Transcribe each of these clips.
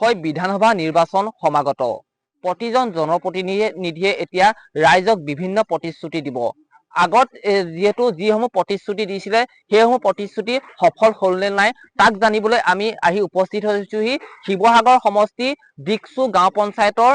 হয়, বিধানসভা নিৰ্বাচন সমাগত। প্ৰতিজন জনপ্ৰতিনিধিয়ে এতিয়া ৰাইজক বিভিন্ন প্ৰতিশ্ৰুতি দিব। আগত যিহেতু যিসমূহ প্ৰতিশ্ৰুতি দিছিলে সেইসমূহ প্ৰতিশ্ৰুতি সফল হ'ল নে নাই তাক জানিবলৈ আমি আহি উপস্থিত হৈছোহি শিৱসাগৰ সমষ্টি দিকচু গাঁও পঞ্চায়তৰ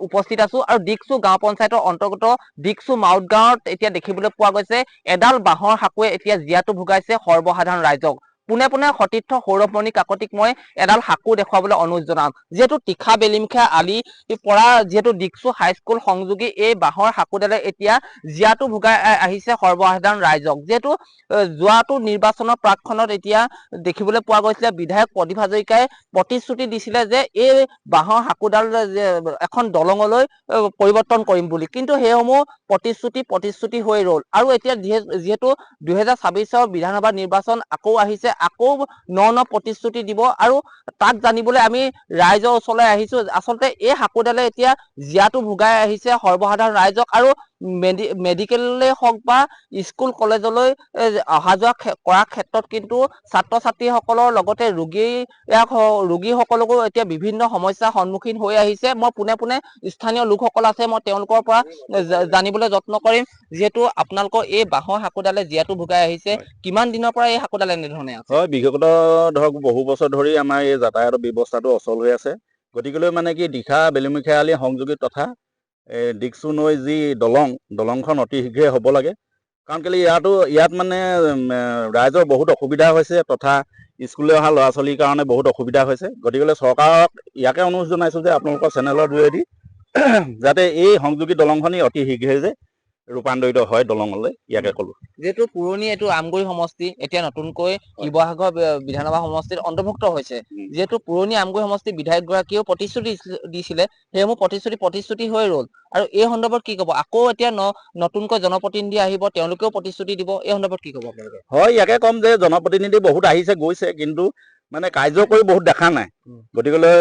উপস্থিত আছো। আৰু দিকচু গাঁও পঞ্চায়তৰ অন্তৰ্গত দিকচু মাউট গাঁৱত এতিয়া দেখিবলৈ পোৱা গৈছে এডাল বাঁহৰ সাঁকোৱে এতিয়া জীয়াতু ভুগাইছে সৰ্বসাধাৰণ ৰাইজক। পোনে পোনে সতীৰ্থ সৌৰভমণি কাকতিক মই এডাল সাঁকো দেখুৱাবলৈ অনুৰোধ জনাম। যিহেতু তীখা বেলিমুখা আলি পৰা যিহেতু দিকচু হাইস্কুল সংযোগী এই বাঁহৰ সাঁকোডালে এতিয়া জীয়াতু ভুগাই আহিছে সৰ্বসাধাৰণ ৰাইজক। যিহেতু যোৱাটো নিৰ্বাচনৰ প্ৰাকখনত এতিয়া দেখিবলৈ পোৱা গৈছিলে বিধায়ক প্ৰদীপ হাজৰিকাই প্ৰতিশ্ৰুতি দিছিলে যে এই বাঁহৰ সাঁকোডাল এখন দলঙলৈ পৰিৱৰ্তন কৰিম বুলি, কিন্তু সেইসমূহ প্ৰতিশ্ৰুতি হৈ ৰল। আৰু এতিয়া যিহেতু 2026 বিধানসভা নিৰ্বাচন আকৌ আহিছে, আকৌ ন প্ৰতিশ্ৰুতি দিব। আৰু তাক জানিবলৈ আমি ৰাইজৰ ওচৰলৈ আহিছো। আচলতে এই সাঁকোডালে এতিয়া জীয়াতু ভুগাই আহিছে সৰ্বসাধাৰণ ৰাইজক। আৰু মেডিকেললৈ হওক বা স্কুল কলেজলৈ অহা যোৱা কৰাৰ ক্ষেত্ৰত কিন্তু ছাত্ৰ ছাত্ৰীসকলৰ লগতে ৰোগীসকলকো এতিয়া বিভিন্ন সমস্যাৰ সন্মুখীন হৈ আহিছে। মই পোনে পোনে স্থানীয় লোকসকল আছে, মই তেওঁলোকৰ পৰা জানিবলৈ যত্ন কৰিম। যিহেতু আপোনালোকৰ এই বাঁহৰ সাঁকোডালে জীয়াতু ভুগাই আহিছে, কিমান দিনৰ পৰা এই সাঁকোডাল এনেধৰণে আছে? হয়, বিগত ধৰক বহু বছৰ ধৰি আমাৰ এই যাতায়াতৰ ব্যৱস্থাটো অচল হৈ আছে। গতিকেলৈ মানে কি দিখা বেলিমুখা আলি সংযোগী তথা দিকচু নৈ যি দলংখন অতি শীঘ্ৰে হ'ব লাগে। কাৰণ কেলৈ ইয়াত মানে ৰাইজৰ বহুত অসুবিধা হৈছে তথা স্কুললৈ অহা ল'ৰা ছোৱালীৰ কাৰণে বহুত অসুবিধা হৈছে। গতিকেলৈ চৰকাৰক ইয়াকে অনুৰোধ জনাইছোঁ যে আপোনালোকৰ চেনেলৰ যোগেদি যাতে এই সংযোগী দলংখনি অতি শীঘ্ৰে যে ৰূপান্তৰিত হয় দলঙলৈ, ইয়াকে ক'লো। যিহেতু পুৰণি এইটো আমগুৰি সমষ্টি এতিয়া নতুনকৈ শিৱসাগৰ বিধানসভা সমষ্টিত অন্তৰ্ভুক্ত হৈছে। যিহেতু পুৰণি আমগুৰি সমষ্টিৰ বিধায়কগৰাকীয়েও প্ৰতিশ্ৰুতি দিছিলে, সেইসমূহ প্ৰতিশ্ৰুতি হৈ ৰল। আৰু এই সন্দৰ্ভত কি ক'ব? আকৌ এতিয়া নতুনকৈ জনপ্ৰতিনিধি আহিব, তেওঁলোকেও প্ৰতিশ্ৰুতি দিব, এই সন্দৰ্ভত কি ক'ব আপোনালোকে? হয়, ইয়াকে ক'ম যে জনপ্ৰতিনিধি বহুত আহিছে গৈছে, কিন্তু মানে কাৰ্য কৰি বহুত দেখা নাই। গতিকেলৈ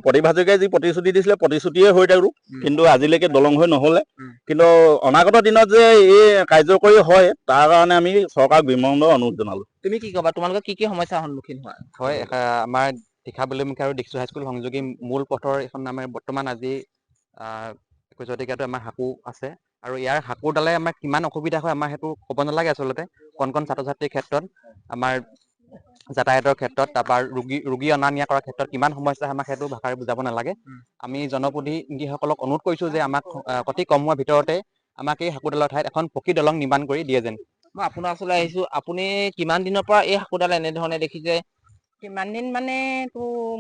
প্ৰদীপ হাজৰিকাই যি প্ৰতিশ্ৰুতি দিছিলে প্ৰতিশ্ৰুতিয়ে হৈ থাকো, কিন্তু আজিলৈকে দলং হৈ নহ'লে। কিন্তু অনাগত দিনত যে এই কাৰ্যকৰী হয় তাৰ কাৰণে আমি চৰকাৰক বিনম্ৰ অনুৰোধ জনালো। তুমি কি ক'বা? তোমালোকে কি সমস্যাৰ সন্মুখীন হোৱা? হয়, আমাৰ তীখা বেলিমুখা আৰু দিকচু হাইস্কুল সংযোগী মূল পথৰ এখন আমাৰ বৰ্তমান আজি 21 শতিকাটো আমাৰ সাঁকো আছে। আৰু ইয়াৰ সাঁকোডালে আমাৰ কিমান অসুবিধা হয় আমাৰ সেইটো ক'ব নালাগে আচলতে। কণ ছাত্ৰ ছাত্ৰীৰ ক্ষেত্ৰত, আমাৰ যাতায়াতৰ ক্ষেত্ৰত, তাৰপৰা ৰোগী অনা নিয়া কৰাৰ ক্ষেত্ৰত কিমান সমস্যা আমাক সেইটো ভাষাৰে বুজাব নালাগে। আমি জনপ্ৰতিনিধিসকলক অনুৰোধ কৰিছোঁ যে আমাক অতি কম সময়ৰ ভিতৰতে আমাক এই সাঁকোডালৰ ঠাইত এখন পকী দলং নিৰ্মাণ কৰি দিয়ে যেন। মই আপোনাৰ ওচৰলৈ আহিছো, আপুনি কিমান দিনৰ পৰা এই সাঁকোডাল এনেধৰণে দেখিছে? কিমান দিন মানে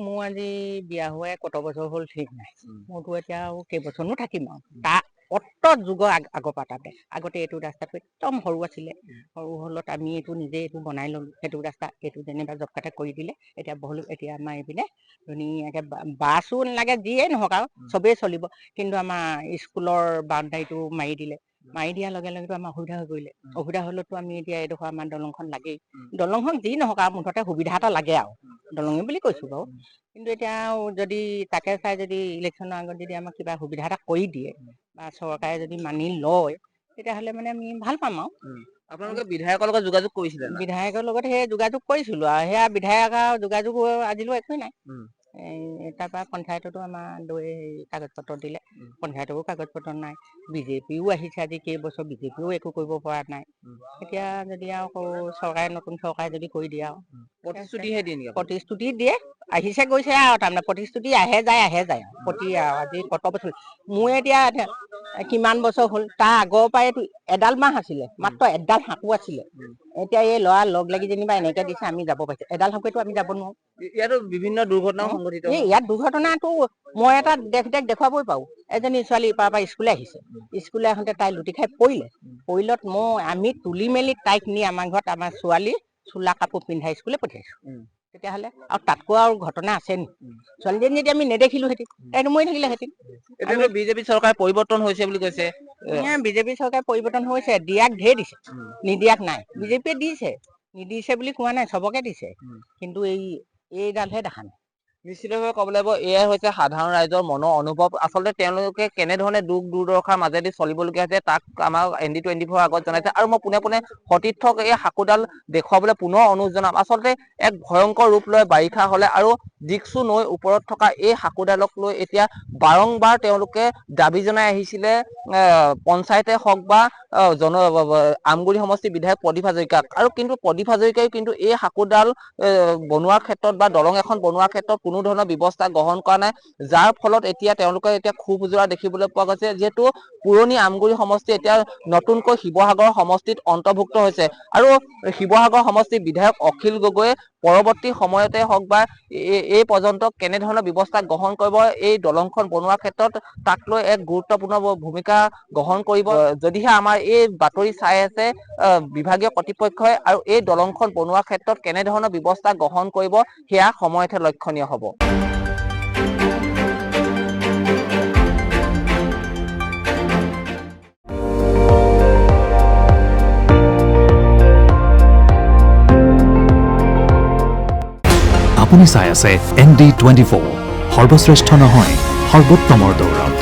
মোৰ আজি বিয়া হোৱাই কত বছৰ হ'ল ঠিক নাই। মোৰতো এতিয়া আৰু কেইবছৰনো থাকিম আৰু তাৰ অত যুগৰ আগৰ পৰা তাতে আগতে এইটো ৰাস্তাটো একদম সৰু আছিলে। সৰু হলত আমি এইটো নিজে এইটো বনাই ললো। সেইটো ৰাস্তা এইটো যেনিবা জব কাটে কৰি দিলে, এতিয়া বহু এতিয়া আমাৰ এইপিনে ধুনীয়াকে বাছো নালাগে, যিয়ে নহওক আৰু চবেই চলিব। কিন্তু আমাৰ স্কুলৰ বাউণ্ডাৰীটো মাৰি দিলে, মাৰি দিয়াৰ লগে লগেতো আমাৰ অসুবিধা হৈ পৰিলে। অসুবিধা হলেতো আমি এতিয়া এইডোখৰ আমাৰ দলংখন লাগেই। দলংখন যি নহওক আৰু মুঠতে সুবিধা এটা লাগে আৰু দলঙে বুলি কৈছো বাৰু। কিন্তু এতিয়া যদি তাকে চাই যদি ইলেকশ্যনৰ আগত যদি আমাক কিবা সুবিধা এটা কৰি দিয়ে বা চৰকাৰে যদি মানি লয়, তেতিয়াহ'লে মানে আমি ভাল পাম আৰু। আপোনালোকে বিধায়কৰ লগত যোগাযোগ কৰিছিলে? বিধায়কৰ লগত সেই যোগাযোগ কৰিছিলো আৰু সেয়া বিধায়ক আৰু যোগাযোগ আজিলৈ একোৱেই নাই। তাৰপৰা পঞ্চায়ততো আমাৰ লৈ কাগজ পত্ৰ দিলে, পঞ্চায়তকো কাগজ পত্ৰ নাই। বিজেপিও আহিছে আজি কেইবছৰ, বিজেপিও একো কৰিব পৰা নাই। এতিয়া যদি আৰু চৰকাৰে নতুন চৰকাৰে যদি কৰি দিয়ে আৰু প্ৰতিশ্ৰুতিহে দিয়ে নেকি? প্ৰতিশ্ৰুতি দিয়ে, আহিছে গৈছে আৰু তাৰমানে প্ৰতিশ্ৰুতি আহে যায় আৰু প্ৰতি আজি কত বছৰ মোৰ এতিয়া কিমান বছৰ হ'ল তাৰ আগৰ পৰাই এডাল মাহ আছিলে মাত্ৰ এডাল হাকু আছিলে এতিয়া এই ল'ৰা লগ লাগি যেনিবা এনেকে দিছে আমি যাব পাৰিছো এডাল হাকুটো আমি যাব নোৱাৰো ইয়াতো বিভিন্ন দুৰ্ঘটনাও সংঘটিত এই ইয়াত দুৰ্ঘটনাটো মই এটা দেখুৱাবই পাৰো এজনী ছোৱালী পৰা স্কুলে আহিছে স্কুলে আহোঁতে তাই লুটি খাই পৰিলত আমি তুলি মেলি তাইক নি আমাৰ ঘৰত আমাৰ ছোৱালী চোলা কাপোৰ পিন্ধাই স্কুলে পঠিয়াইছো তেতিয়াহ'লে আৰু তাতকৈ আৰু ঘটনা আছে নি ছোৱালীজনী যদি আমি নেদেখিলোহেঁতেন তাইতো মৰি থাকিলেহেঁতেন এতিয়াতো বিজেপি চৰকাৰ পৰিৱৰ্তন হৈছে বুলি কৈছে বিজেপি চৰকাৰ পৰিৱৰ্তন হৈছে দিয়াক ঢেৰ দিছে নিদিয়াক নাই বিজেপিয়ে দিছে নিদিছে বুলি কোৱা নাই চবকে দিছে কিন্তু এইডালহে দেখা নাই নিশ্চিতভাৱে ক'ব লাগিব এয়াই হৈছে সাধাৰণ ৰাইজৰ মনৰ অনুভৱ আচলতে তেওঁলোকে কেনেধৰণে দুখ দুৰ্দশাৰ মাজেদি চলিবলগীয়া হৈছে তাক আমাক ND24 আগত জনাইছে আৰু মই পোনে পোনে সতীৰ্থক এই হাকুডাল দেখুৱাবলৈ পুনৰ অনুৰোধ জনাম আচলতে এক ভয়ংকৰ ৰূপ লৈ বাৰিষা হলে আৰু দিকচু নৈ ওপৰত থকা এই হাকুডালক লৈ এতিয়া বাৰংবাৰ তেওঁলোকে দাবী জনাই আহিছিলে পঞ্চায়তে হওক বা আমগুৰি সমষ্টি বিধায়ক প্ৰদীপ হাজৰিকাক আৰু কিন্তু প্ৰদীপ হাজৰিকাই কিন্তু এই হাকুডাল বনোৱাৰ ক্ষেত্ৰত বা দলং এখন বনোৱাৰ ক্ষেত্ৰত কোনো ধৰণৰ ব্যৱস্থা গ্ৰহণ কৰা নাই যাৰ ফলত এতিয়া তেওঁলোকে এতিয়া ক্ষোভ যোৰা দেখিবলৈ পোৱা গৈছে যিহেতু পুৰণি আমগুৰি সমষ্টি এতিয়া নতুনকৈ শিৱসাগৰ সমষ্টিত অন্তৰ্ভুক্ত হৈছে আৰু শিৱসাগৰ সমষ্টিৰ বিধায়ক অখিল গগৈয়ে পৰৱৰ্তী সময়তে হওক বা এই পৰ্যন্ত কেনেধৰণৰ ব্যৱস্থা গ্ৰহণ কৰিব এই দলংখন বনোৱাৰ ক্ষেত্ৰত তাক লৈ এক গুৰুত্বপূৰ্ণ ভূমিকা গ্ৰহণ কৰিব যদিহে আমাৰ এই বাতৰি চাই আছে বিভাগীয় কৰ্তৃপক্ষই আৰু এই দলংখন বনোৱাৰ ক্ষেত্ৰত কেনেধৰণৰ ব্যৱস্থা গ্ৰহণ কৰিব সেয়া সময়তহে লক্ষণীয় হ'ব আপুনি চাই আছে ND24 সৰ্বশ্ৰেষ্ঠ নহয় সৰ্বোত্তমৰ দৌৰত